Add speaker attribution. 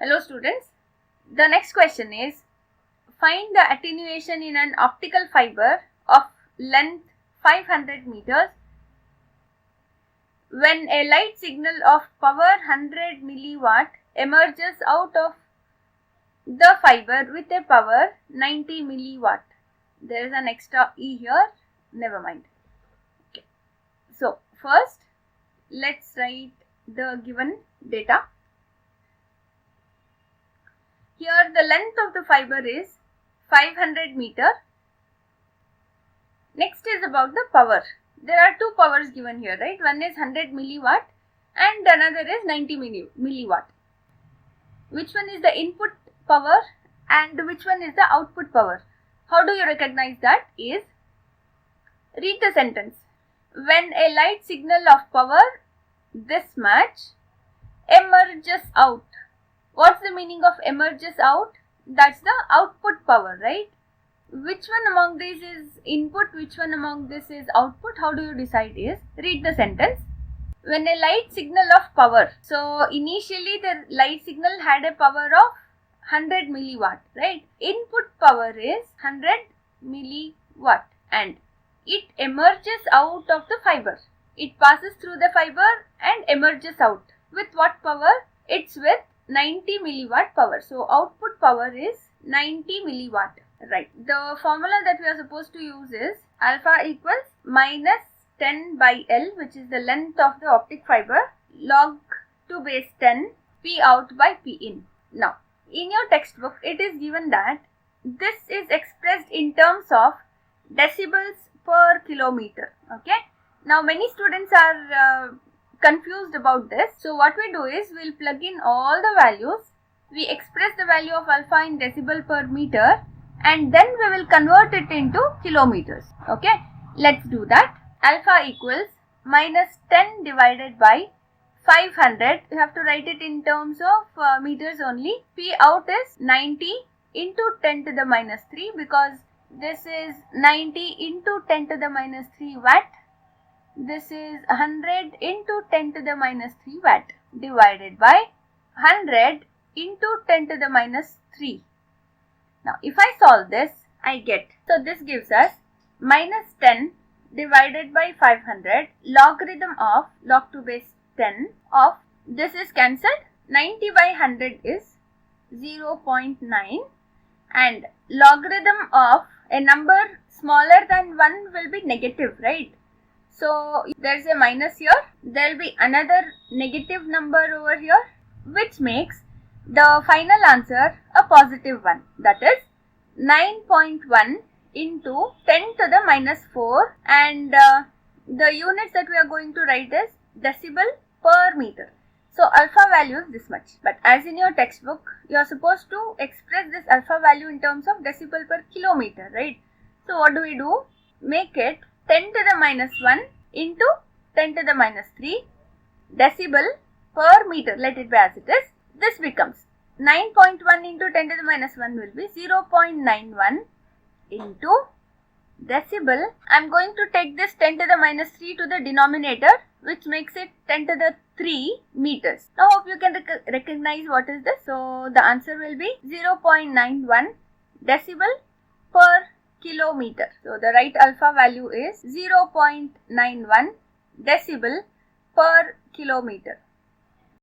Speaker 1: Hello students, the next question is, find the attenuation in an optical fiber of length 500 meters when a light signal of power 100 milliwatt emerges out of the fiber with a power 90 milliwatt. There is an extra E here, never mind. Okay. So first let's write the given data. Here the length of the fiber is 500 meter. Next is about the power. There are two powers given here, right? One is 100 milliwatt and another is 90 milliwatt. Which one is the input power and which one is the output power? How do you recognize that? Is read the sentence. When a light signal of power this much emerges out. What's the meaning of emerges out? That's the output power, right? Which one among these is input, which one among this is output? How do you decide? Is read the sentence. When a light signal of power. So initially the light signal had a power of 100 milliwatt, right? Input power is 100 milliwatt and it emerges out of the fiber. It passes through the fiber and emerges out. With what power? It's with 90 milliwatt power. So output power is 90 milliwatt. Right. The formula that we are supposed to use is alpha equals minus 10 by L, which is the length of the optic fiber, log 2 base 10 P out by P in. Now, in your textbook, it is given that this is expressed in terms of decibels per kilometer. Okay. Now, many students are confused about this. So what we do is we'll plug in all the values. We express the value of alpha in decibel per meter and then we will convert it into kilometers. Okay, let's do that. Alpha equals minus 10 divided by 500. You have to write it in terms of meters only. P out is 90 into 10 to the minus 3 because this is 90 into 10 to the minus 3 watt. This is 100 into 10 to the minus 3 watt divided by 100 into 10 to the minus 3. Now, if I solve this, I get, so this gives us minus 10 divided by 500 logarithm of log 2 base 10 of, this is cancelled, 90 by 100 is 0.9 and logarithm of a number smaller than 1 will be negative, right? So, there is a minus here, there will be another negative number over here, which makes the final answer a positive one. That is 9.1 into 10 to the minus 4 and the units that we are going to write is decibel per meter. So, alpha value is this much. But as in your textbook, you are supposed to express this alpha value in terms of decibel per kilometer, right? So, what do we do? Make it 10 to the minus 1 into 10 to the minus 3 decibel per meter. Let it be as it is. This becomes 9.1 into 10 to the minus 1 will be 0.91 into decibel. I am going to take this 10 to the minus 3 to the denominator, which makes it 10 to the 3 meters. Now, hope you can recognize what is this. So, the answer will be 0.91 decibel per kilometer. So, the right alpha value is 0.91 decibel per kilometer.